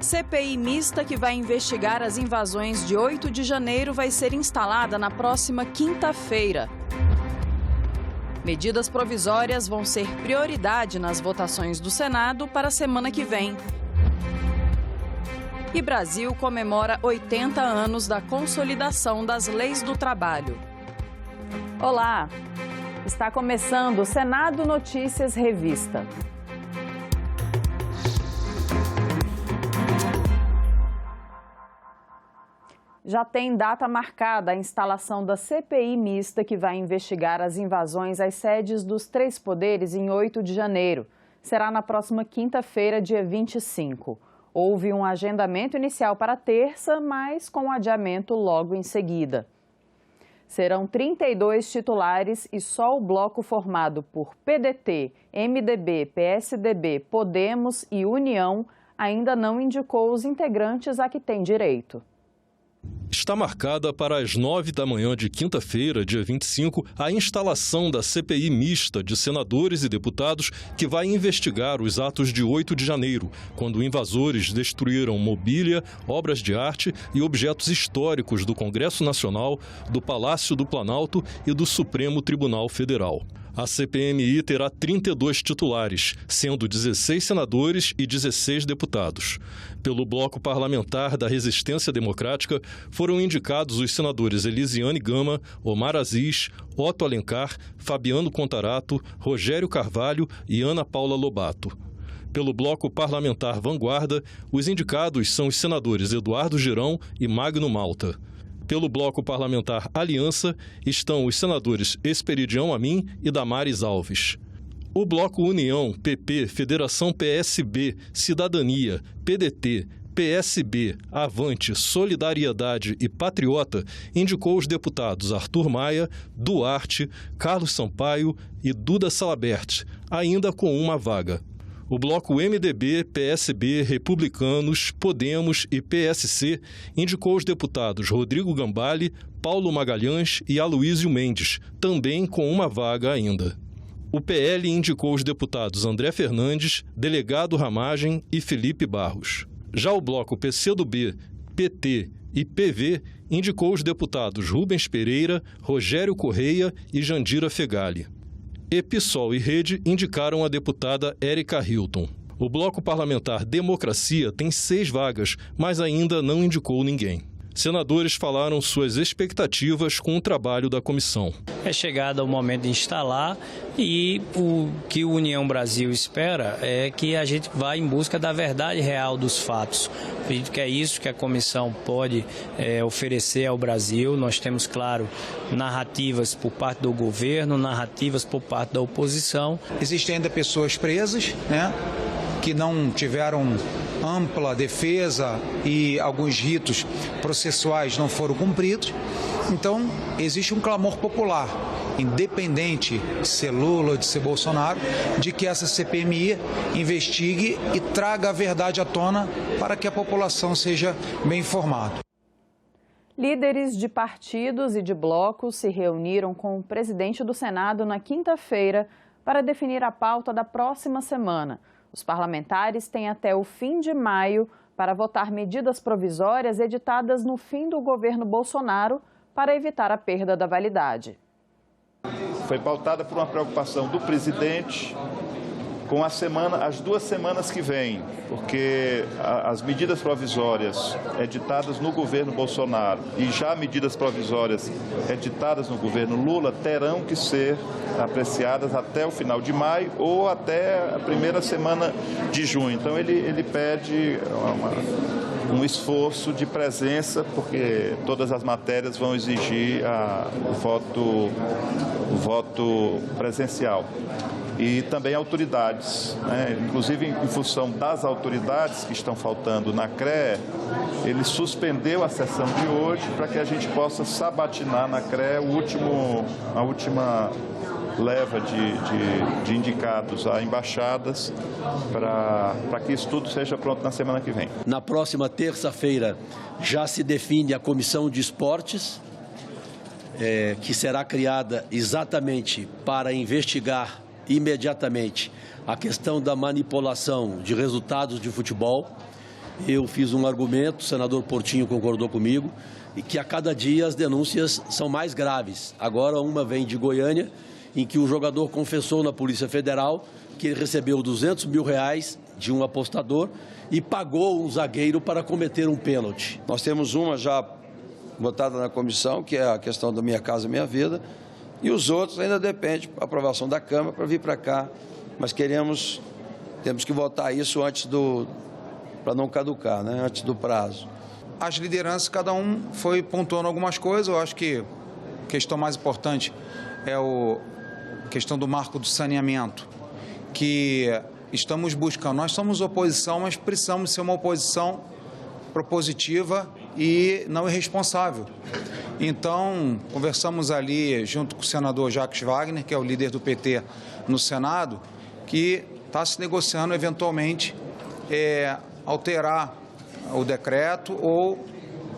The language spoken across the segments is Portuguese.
CPI mista que vai investigar as invasões de 8 de janeiro vai ser instalada na próxima quinta-feira. Medidas provisórias vão ser prioridade nas votações do Senado para a semana que vem. E Brasil comemora 80 anos da consolidação das leis do trabalho. Olá! Está começando o Senado Notícias Revista. Já tem data marcada a instalação da CPI mista que vai investigar as invasões às sedes dos três poderes em 8 de janeiro. Será na próxima quinta-feira, dia 25. Houve um agendamento inicial para terça, mas com adiamento logo em seguida. Serão 32 titulares e só o bloco formado por PDT, MDB, PSDB, Podemos e União ainda não indicou os integrantes a que tem direito. Está marcada para as 9 da manhã de quinta-feira, dia 25, a instalação da CPI mista de senadores e deputados que vai investigar os atos de 8 de janeiro, quando invasores destruíram mobília, obras de arte e objetos históricos do Congresso Nacional, do Palácio do Planalto e do Supremo Tribunal Federal. A CPMI terá 32 titulares, sendo 16 senadores e 16 deputados. Pelo bloco parlamentar da Resistência Democrática, foram indicados os senadores Elisiane Gama, Omar Aziz, Otto Alencar, Fabiano Contarato, Rogério Carvalho e Ana Paula Lobato. Pelo bloco parlamentar Vanguarda, os indicados são os senadores Eduardo Girão e Magno Malta. Pelo bloco parlamentar Aliança, estão os senadores Esperidião Amin e Damares Alves. O bloco União, PP, Federação PSB, Cidadania, PDT, PSB, Avante, Solidariedade e Patriota indicou os deputados Arthur Maia, Duarte, Carlos Sampaio e Duda Salabert, ainda com uma vaga. O bloco MDB, PSB, Republicanos, Podemos e PSC indicou os deputados Rodrigo Gambale, Paulo Magalhães e Aloísio Mendes, também com uma vaga ainda. O PL indicou os deputados André Fernandes, Delegado Ramagem e Felipe Barros. Já o bloco PCdoB, PT e PV indicou os deputados Rubens Pereira, Rogério Correia e Jandira Fegali. PSOL e Rede indicaram a deputada Érica Hilton. O bloco parlamentar Democracia tem 6 vagas, mas ainda não indicou ninguém. Senadores falaram suas expectativas com o trabalho da comissão. É chegado o momento de instalar e o que o União Brasil espera é que a gente vá em busca da verdade real dos fatos. Acredito que é isso que a comissão pode oferecer ao Brasil. Nós temos, claro, narrativas por parte do governo, narrativas por parte da oposição. Existem ainda pessoas presas, que não tiveram ampla defesa e alguns ritos processuais não foram cumpridos. Então, existe um clamor popular, independente de ser Lula ou de ser Bolsonaro, de que essa CPMI investigue e traga a verdade à tona para que a população seja bem informada. Líderes de partidos e de blocos se reuniram com o presidente do Senado na quinta-feira para definir a pauta da próxima semana. Os parlamentares têm até o fim de maio para votar medidas provisórias editadas no fim do governo Bolsonaro para evitar a perda da validade. Foi pautada por uma preocupação do presidente com as 2 semanas que vêm, porque as medidas provisórias editadas no governo Bolsonaro e já medidas provisórias editadas no governo Lula terão que ser apreciadas até o final de maio ou até a primeira semana de junho. Então ele pede um esforço de presença, porque todas as matérias vão exigir o voto presencial. E também autoridades, Inclusive em função das autoridades que estão faltando na CREA, ele suspendeu a sessão de hoje para que a gente possa sabatinar na CREA a última leva de indicados a embaixadas para que isso tudo seja pronto na semana que vem. Na próxima terça-feira já se define a Comissão de Esportes, que será criada exatamente para investigar imediatamente a questão da manipulação de resultados de futebol. Eu fiz um argumento, o senador Portinho concordou comigo, e que a cada dia as denúncias são mais graves. Agora uma vem de Goiânia, em que o jogador confessou na Polícia Federal que ele recebeu R$200 mil de um apostador e pagou um zagueiro para cometer um pênalti. Nós temos uma já votada na comissão, que é a questão da Minha Casa Minha Vida, e os outros ainda dependem da aprovação da Câmara para vir para cá, mas temos que votar isso antes para não caducar, né? Antes do prazo. As lideranças, cada um foi pontuando algumas coisas. Eu acho que a questão mais importante é a questão do marco do saneamento, que estamos buscando. Nós somos oposição, mas precisamos ser uma oposição propositiva e não irresponsável. Então, conversamos ali junto com o senador Jacques Wagner, que é o líder do PT no Senado, que está se negociando eventualmente alterar o decreto ou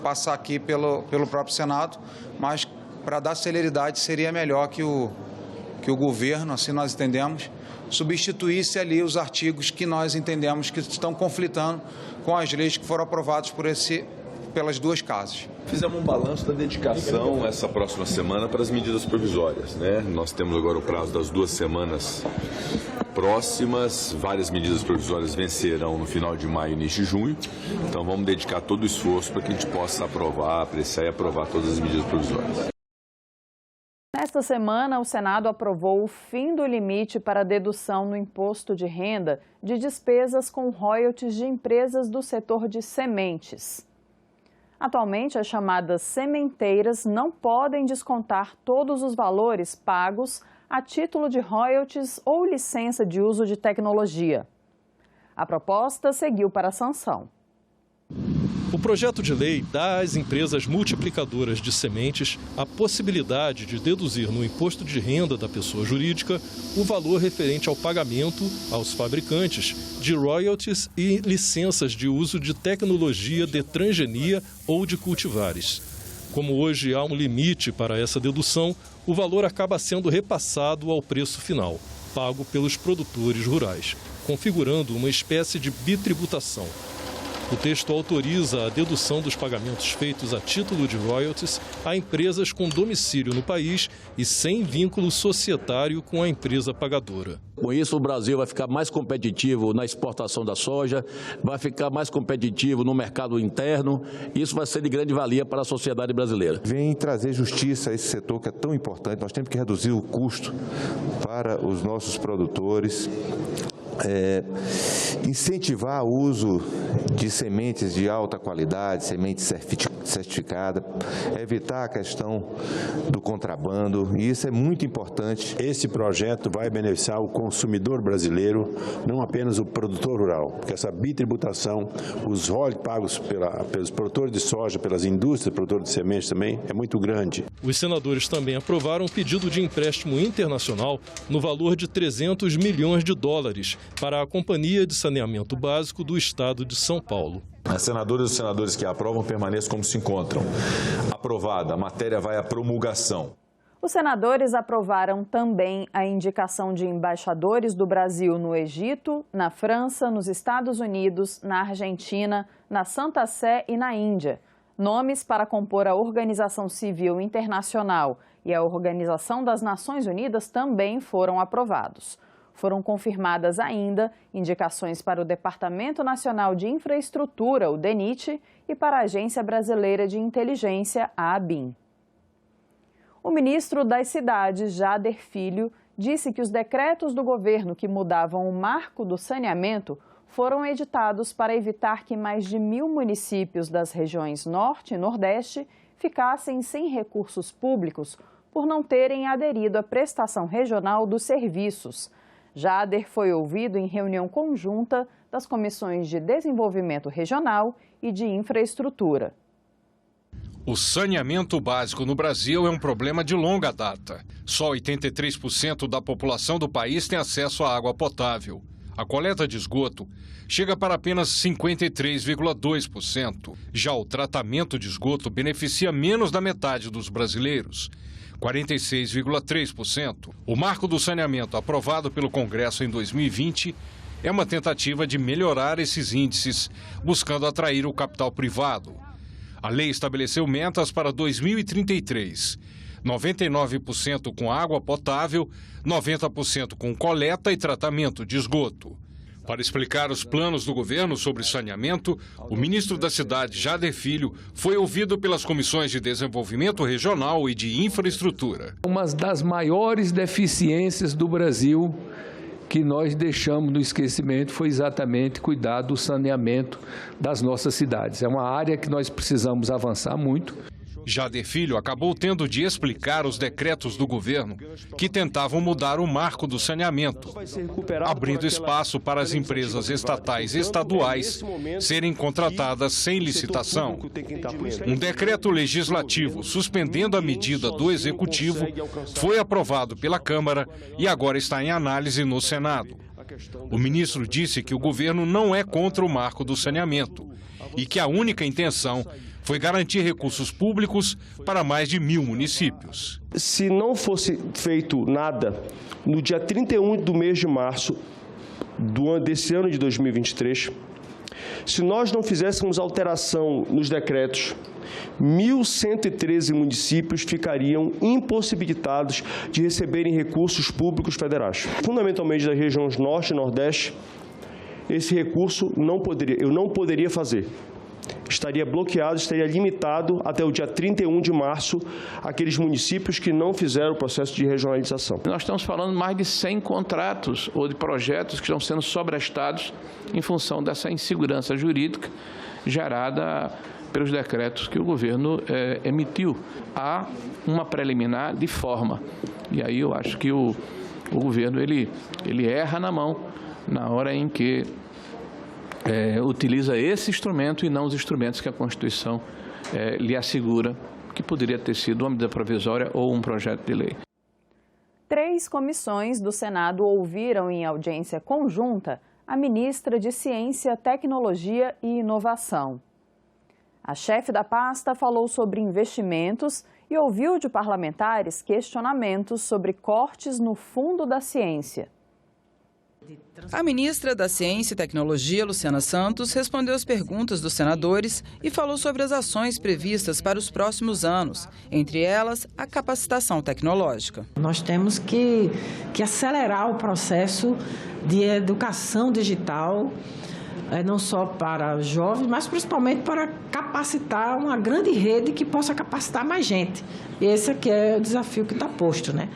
passar aqui pelo próprio Senado, mas para dar celeridade seria melhor que o governo, assim nós entendemos, substituísse ali os artigos que nós entendemos que estão conflitando com as leis que foram aprovadas pelas duas casas. Fizemos um balanço da dedicação essa próxima semana para as medidas provisórias, né? Nós temos agora o prazo das 2 semanas próximas, várias medidas provisórias vencerão no final de maio e início de junho, então vamos dedicar todo o esforço para que a gente possa aprovar, apreciar e aprovar todas as medidas provisórias. Nesta semana, o Senado aprovou o fim do limite para dedução no imposto de renda de despesas com royalties de empresas do setor de sementes. Atualmente, as chamadas sementeiras não podem descontar todos os valores pagos a título de royalties ou licença de uso de tecnologia. A proposta seguiu para a sanção. O projeto de lei dá às empresas multiplicadoras de sementes a possibilidade de deduzir no imposto de renda da pessoa jurídica o valor referente ao pagamento aos fabricantes de royalties e licenças de uso de tecnologia de transgenia ou de cultivares. Como hoje há um limite para essa dedução, o valor acaba sendo repassado ao preço final, pago pelos produtores rurais, configurando uma espécie de bitributação. O texto autoriza a dedução dos pagamentos feitos a título de royalties a empresas com domicílio no país e sem vínculo societário com a empresa pagadora. Com isso, o Brasil vai ficar mais competitivo na exportação da soja, vai ficar mais competitivo no mercado interno. Isso vai ser de grande valia para a sociedade brasileira. Vem trazer justiça a esse setor que é tão importante. Nós temos que reduzir o custo para os nossos produtores. Incentivar o uso de sementes de alta qualidade, semente certificada, evitar a questão do contrabando, e isso é muito importante. Esse projeto vai beneficiar o consumidor brasileiro, não apenas o produtor rural, porque essa bitributação, os royalties pagos pelos produtores de soja, pelas indústrias produtoras de sementes também, é muito grande. Os senadores também aprovaram um pedido de empréstimo internacional no valor de $300 milhões para a Companhia de Saneamento Básico do Estado de São Paulo. As senadoras e os senadores que aprovam permaneçam como se encontram. Aprovada, a matéria vai à promulgação. Os senadores aprovaram também a indicação de embaixadores do Brasil no Egito, na França, nos Estados Unidos, na Argentina, na Santa Sé e na Índia. Nomes para compor a Organização Civil Internacional e a Organização das Nações Unidas também foram aprovados. Foram confirmadas ainda indicações para o Departamento Nacional de Infraestrutura, o DENIT, e para a Agência Brasileira de Inteligência, a ABIN. O ministro das Cidades, Jader Filho, disse que os decretos do governo que mudavam o marco do saneamento foram editados para evitar que mais de 1.000 municípios das regiões Norte e Nordeste ficassem sem recursos públicos por não terem aderido à prestação regional dos serviços. Jader foi ouvido em reunião conjunta das Comissões de Desenvolvimento Regional e de Infraestrutura. O saneamento básico no Brasil é um problema de longa data. Só 83% da população do país tem acesso à água potável. A coleta de esgoto chega para apenas 53,2%. Já o tratamento de esgoto beneficia menos da metade dos brasileiros, 46,3%. O marco do saneamento aprovado pelo Congresso em 2020 é uma tentativa de melhorar esses índices, buscando atrair o capital privado. A lei estabeleceu metas para 2033. 99% com água potável, 90% com coleta e tratamento de esgoto. Para explicar os planos do governo sobre saneamento, o ministro da Cidade, Jader Filho, foi ouvido pelas comissões de desenvolvimento regional e de infraestrutura. Uma das maiores deficiências do Brasil que nós deixamos no esquecimento foi exatamente cuidar do saneamento das nossas cidades. É uma área que nós precisamos avançar muito. Jader Filho acabou tendo de explicar os decretos do governo que tentavam mudar o marco do saneamento, abrindo espaço para as empresas estatais e estaduais serem contratadas sem licitação. Um decreto legislativo suspendendo a medida do Executivo foi aprovado pela Câmara e agora está em análise no Senado. O ministro disse que o governo não é contra o marco do saneamento e que a única intenção foi garantir recursos públicos para mais de 1.000 municípios. Se não fosse feito nada, no dia 31 do mês de março desse ano de 2023, se nós não fizéssemos alteração nos decretos, 1.113 municípios ficariam impossibilitados de receberem recursos públicos federais. Fundamentalmente das regiões Norte e Nordeste, esse recurso eu não poderia fazer. Estaria bloqueado, estaria limitado até o dia 31 de março aqueles municípios que não fizeram o processo de regionalização. Nós estamos falando de mais de 100 contratos ou de projetos que estão sendo sobrestados em função dessa insegurança jurídica gerada pelos decretos que o governo emitiu. Há uma preliminar de forma. E aí eu acho que o governo ele erra na mão na hora em que utiliza esse instrumento e não os instrumentos que a Constituição lhe assegura, que poderia ter sido uma medida provisória ou um projeto de lei. 3 comissões do Senado ouviram em audiência conjunta a ministra de Ciência, Tecnologia e Inovação. A chefe da pasta falou sobre investimentos e ouviu de parlamentares questionamentos sobre cortes no Fundo da Ciência. A ministra da Ciência e Tecnologia, Luciana Santos, respondeu às perguntas dos senadores e falou sobre as ações previstas para os próximos anos, entre elas a capacitação tecnológica. Nós temos que acelerar o processo de educação digital, não só para jovens, mas principalmente para capacitar uma grande rede que possa capacitar mais gente. Esse aqui é o desafio que está posto, né?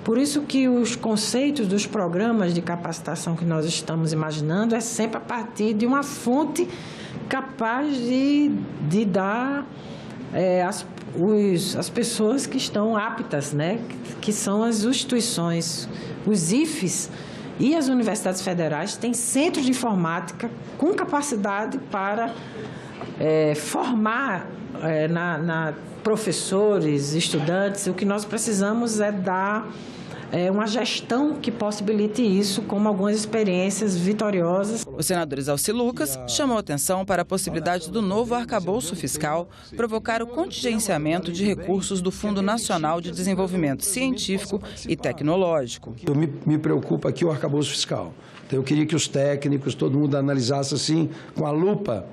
Por isso que os conceitos dos programas de capacitação que nós estamos imaginando é sempre a partir de uma fonte capaz de dar as pessoas que estão aptas, né? Que são as instituições, os IFES e as universidades federais têm centros de informática com capacidade para formar professores, estudantes. O que nós precisamos é dar uma gestão que possibilite isso, como algumas experiências vitoriosas. O senador Exalci Lucas chamou atenção para a possibilidade do novo arcabouço fiscal provocar o contingenciamento de recursos do Fundo Nacional de Desenvolvimento Científico e Tecnológico. Me preocupa aqui o arcabouço fiscal. Então, eu queria que os técnicos, todo mundo analisasse assim, com a lupa,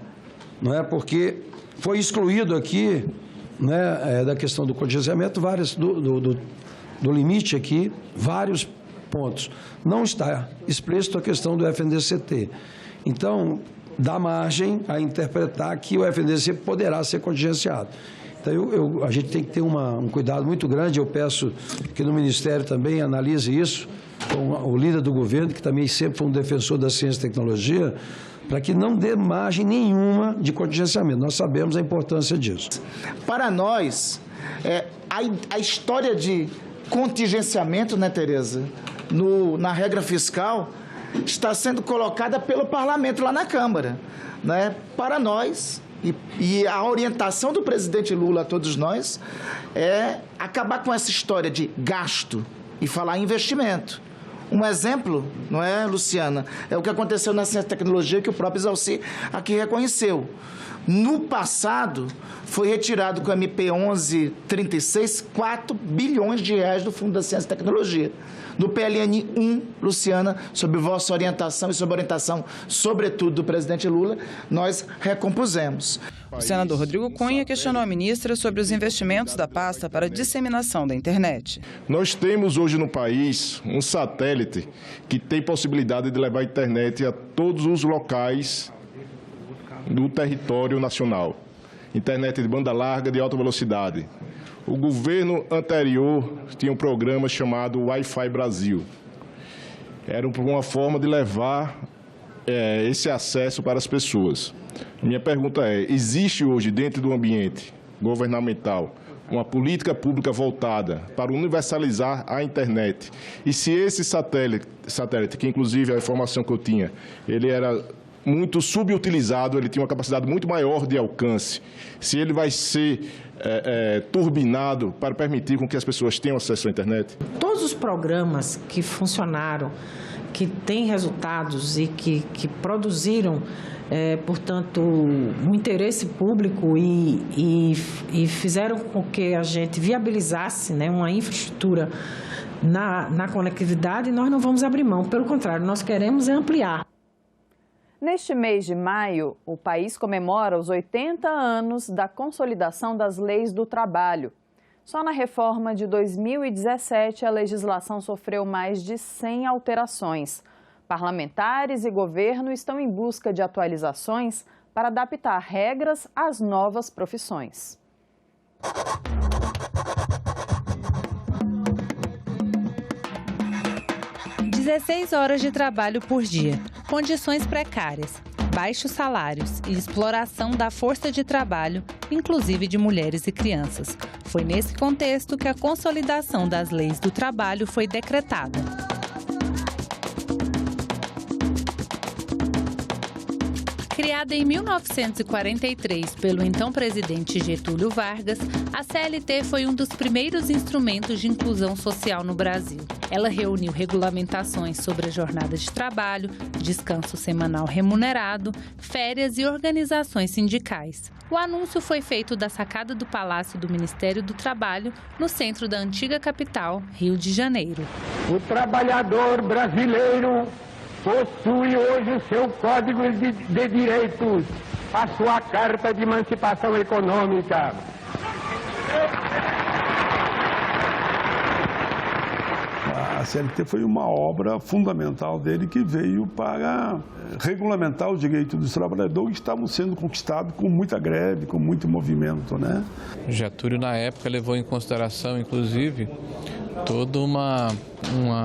não é? Porque foi excluído aqui, né, da questão do contingenciamento, do limite aqui, vários pontos. Não está explícito a questão do FNDCT. Então, dá margem a interpretar que o FNDC poderá ser contingenciado. Então, a gente tem que ter um cuidado muito grande. Eu peço que no Ministério também analise isso, com o líder do governo, que também sempre foi um defensor da ciência e tecnologia, para que não dê margem nenhuma de contingenciamento. Nós sabemos a importância disso. Para nós, a história de contingenciamento, né, Tereza, na regra fiscal, está sendo colocada pelo parlamento lá na Câmara, né? Para nós, e a orientação do presidente Lula a todos nós, é acabar com essa história de gasto e falar em investimento. Um exemplo, não é, Luciana? É o que aconteceu na ciência e tecnologia, que o próprio Exalci aqui reconheceu. No passado, foi retirado com a MP 1136 4 bilhões de reais do Fundo da Ciência e Tecnologia. do PLN 1, Luciana, sob vossa orientação e sob a orientação, sobretudo, do presidente Lula, nós recompusemos. O senador Rodrigo Cunha questionou a ministra sobre os investimentos da pasta para a disseminação da internet. Nós temos hoje no país um satélite que tem possibilidade de levar a internet a todos os locais do território nacional. Internet de banda larga de alta velocidade. O governo anterior tinha um programa chamado Wi-Fi Brasil. Era uma forma de levar esse acesso para as pessoas. Minha pergunta é, existe hoje dentro do ambiente governamental uma política pública voltada para universalizar a internet? E se esse satélite, que inclusive a informação que eu tinha, ele era muito subutilizado, ele tinha uma capacidade muito maior de alcance, se ele vai ser turbinado para permitir com que as pessoas tenham acesso à internet? Todos os programas que funcionaram, que têm resultados e que produziram, portanto, um interesse público e fizeram com que a gente viabilizasse, né, uma infraestrutura na conectividade, nós não vamos abrir mão. Pelo contrário, nós queremos ampliar. Neste mês de maio, o país comemora os 80 anos da consolidação das leis do trabalho. Só na reforma de 2017, a legislação sofreu mais de 100 alterações. Parlamentares e governo estão em busca de atualizações para adaptar regras às novas profissões. 16 horas de trabalho por dia, condições precárias, baixos salários e exploração da força de trabalho, inclusive de mulheres e crianças. Foi nesse contexto que a consolidação das leis do trabalho foi decretada. Criada em 1943 pelo então presidente Getúlio Vargas, a CLT foi um dos primeiros instrumentos de inclusão social no Brasil. Ela reuniu regulamentações sobre a jornada de trabalho, descanso semanal remunerado, férias e organizações sindicais. O anúncio foi feito da sacada do Palácio do Ministério do Trabalho, no centro da antiga capital, Rio de Janeiro. O trabalhador brasileiro possui hoje o seu Código de Direitos, a sua Carta de Emancipação Econômica. A CLT foi uma obra fundamental dele que veio para regulamentar o direito dos trabalhadores que estavam sendo conquistados com muita greve, com muito movimento, né? Getúlio, na época, levou em consideração, inclusive, toda uma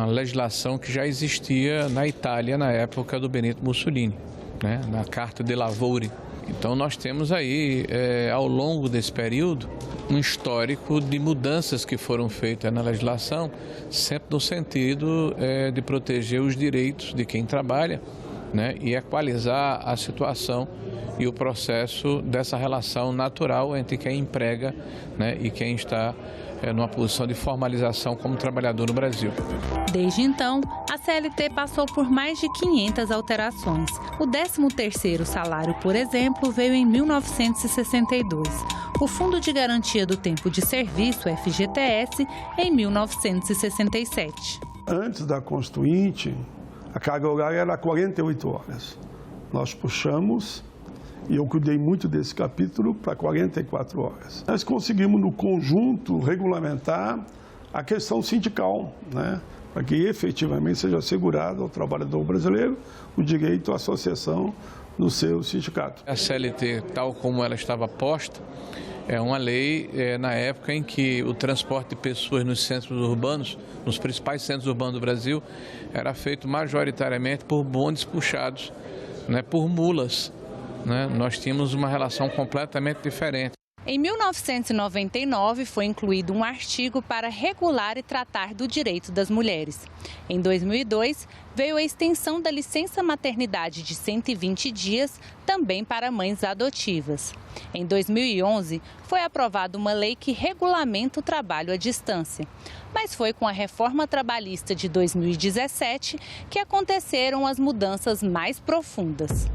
legislação que já existia na Itália na época do Benito Mussolini, né? Na Carta de Lavori. Então nós temos aí, ao longo desse período, um histórico de mudanças que foram feitas na legislação, sempre no sentido de proteger os direitos de quem trabalha, né? E equalizar a situação e o processo dessa relação natural entre quem emprega, né, e quem está numa posição de formalização como trabalhador no Brasil. Desde então, a CLT passou por mais de 500 alterações. O 13º salário, por exemplo, veio em 1962. O Fundo de Garantia do Tempo de Serviço, FGTS, em 1967. Antes da Constituinte, a carga horária era 48 horas. Nós puxamos, e eu cuidei muito desse capítulo, para 44 horas. Nós conseguimos, no conjunto, regulamentar a questão sindical, né? Para que efetivamente seja assegurado ao trabalhador brasileiro o direito à associação no seu sindicato. A CLT, tal como ela estava posta, é uma lei na época em que o transporte de pessoas nos centros urbanos, nos principais centros urbanos do Brasil, era feito majoritariamente por bondes puxados, né, por mulas. Nós tínhamos uma relação completamente diferente. Em 1999, foi incluído um artigo para regular e tratar do direito das mulheres. Em 2002, veio a extensão da licença maternidade de 120 dias, também para mães adotivas. Em 2011, foi aprovada uma lei que regulamenta o trabalho à distância. Mas foi com a reforma trabalhista de 2017 que aconteceram as mudanças mais profundas.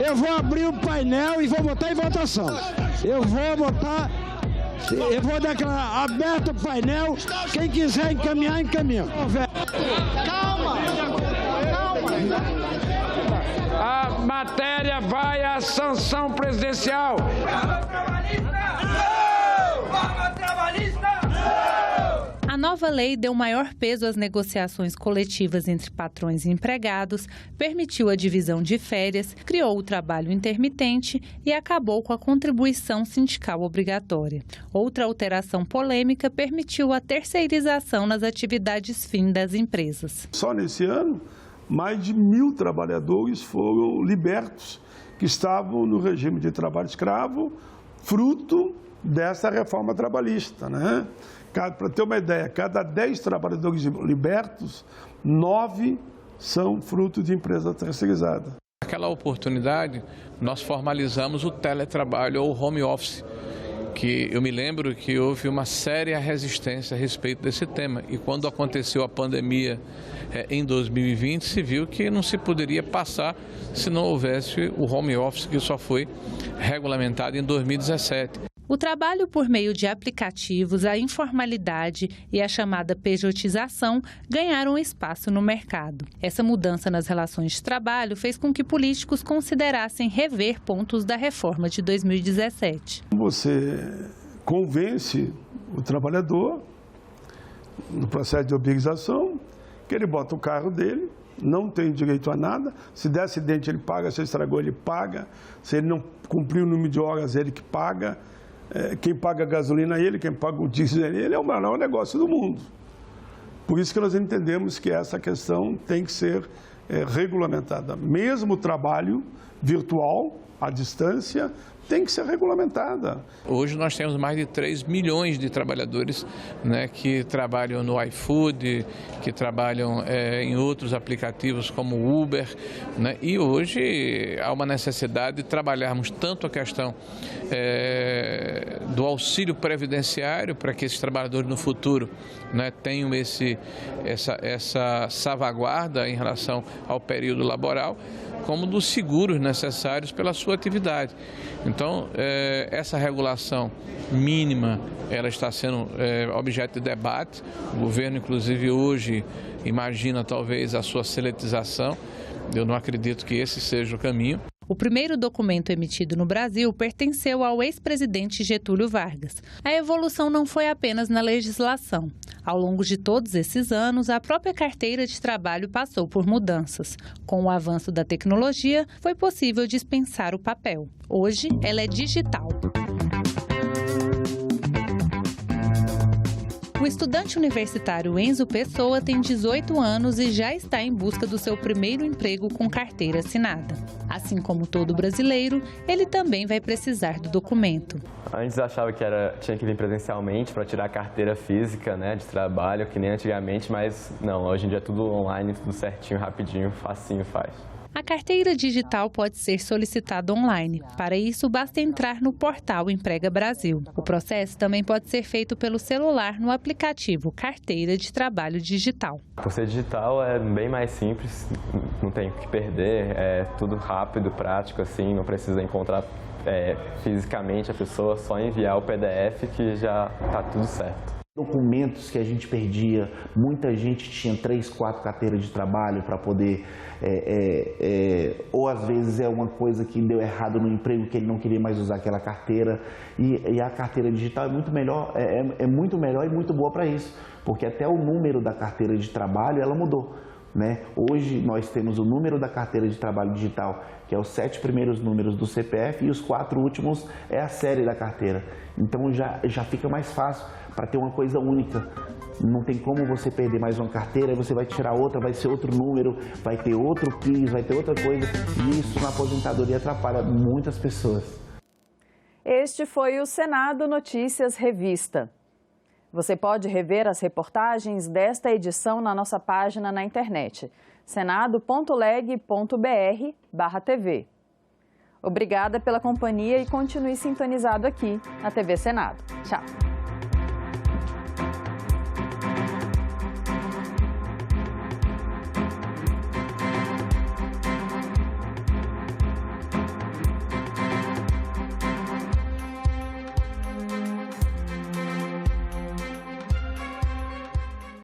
Eu vou abrir o painel e vou botar em votação. Eu vou botar Eu vou declarar aberto o painel, quem quiser encaminhar, encaminha. Calma! A matéria vai à sanção presidencial. A nova lei deu maior peso às negociações coletivas entre patrões e empregados, permitiu a divisão de férias, criou o trabalho intermitente e acabou com a contribuição sindical obrigatória. Outra alteração polêmica permitiu a terceirização nas atividades fim das empresas. Só nesse ano, mais de 1.000 trabalhadores foram libertos, que estavam no regime de trabalho escravo, fruto dessa reforma trabalhista, né? Para ter uma ideia, cada 10 trabalhadores libertos, 9 são fruto de empresa terceirizada. Naquela oportunidade, nós formalizamos o teletrabalho ou home office, que eu me lembro que houve uma séria resistência a respeito desse tema. E quando aconteceu a pandemia em 2020, se viu que não se poderia passar se não houvesse o home office, que só foi regulamentado em 2017. O trabalho por meio de aplicativos, a informalidade e a chamada pejotização ganharam espaço no mercado. Essa mudança nas relações de trabalho fez com que políticos considerassem rever pontos da reforma de 2017. Você convence o trabalhador, no processo de obrigação, que ele bota o carro dele, não tem direito a nada. Se der acidente, ele paga. Se estragou, ele paga. Se ele não cumpriu o número de horas, ele que paga. Quem paga a gasolina é ele, quem paga o diesel é ele, é o maior negócio do mundo. Por isso que nós entendemos que essa questão tem que ser regulamentada. Mesmo o trabalho virtual, à distância, tem que ser regulamentada. Hoje nós temos mais de 3 milhões de trabalhadores, né, que trabalham no iFood, que trabalham em outros aplicativos como o Uber, né, e hoje há uma necessidade de trabalharmos tanto a questão do auxílio previdenciário para que esses trabalhadores no futuro, né, tenham essa salvaguarda em relação ao período laboral, como dos seguros necessários pela sua atividade. Então, essa regulação mínima, ela está sendo objeto de debate. O governo, inclusive, hoje imagina talvez a sua seletização. Eu não acredito que esse seja o caminho. O primeiro documento emitido no Brasil pertenceu ao ex-presidente Getúlio Vargas. A evolução não foi apenas na legislação. Ao longo de todos esses anos, a própria carteira de trabalho passou por mudanças. Com o avanço da tecnologia, foi possível dispensar o papel. Hoje, ela é digital. O estudante universitário Enzo Pessoa tem 18 anos e já está em busca do seu primeiro emprego com carteira assinada. Assim como todo brasileiro, ele também vai precisar do documento. Antes achava que tinha que vir presencialmente para tirar a carteira física, né, de trabalho, que nem antigamente, mas não, hoje em dia é tudo online, tudo certinho, rapidinho, facinho faz. A carteira digital pode ser solicitada online. Para isso, basta entrar no portal Emprega Brasil. O processo também pode ser feito pelo celular no aplicativo Carteira de Trabalho Digital. Por ser digital é bem mais simples, não tem o que perder, é tudo rápido, prático, assim, não precisa encontrar fisicamente a pessoa, só enviar o PDF que já está tudo certo. Documentos que a gente perdia, muita gente tinha 3, 4 carteiras de trabalho para poder, ou às vezes é uma coisa que deu errado no emprego, que ele não queria mais usar aquela carteira, e a carteira digital é muito melhor, muito melhor e muito boa para isso, porque até o número da carteira de trabalho ela mudou. Né? Hoje nós temos o número da carteira de trabalho digital, que é os 7 primeiros números do CPF e os 4 últimos é a série da carteira. Então já fica mais fácil para ter uma coisa única. Não tem como você perder mais uma carteira, você vai tirar outra, vai ser outro número, vai ter outro PIS, vai ter outra coisa. E isso na aposentadoria atrapalha muitas pessoas. Este foi o Senado Notícias Revista. Você pode rever as reportagens desta edição na nossa página na internet, senado.leg.br/TV. Obrigada pela companhia e continue sintonizado aqui na TV Senado. Tchau!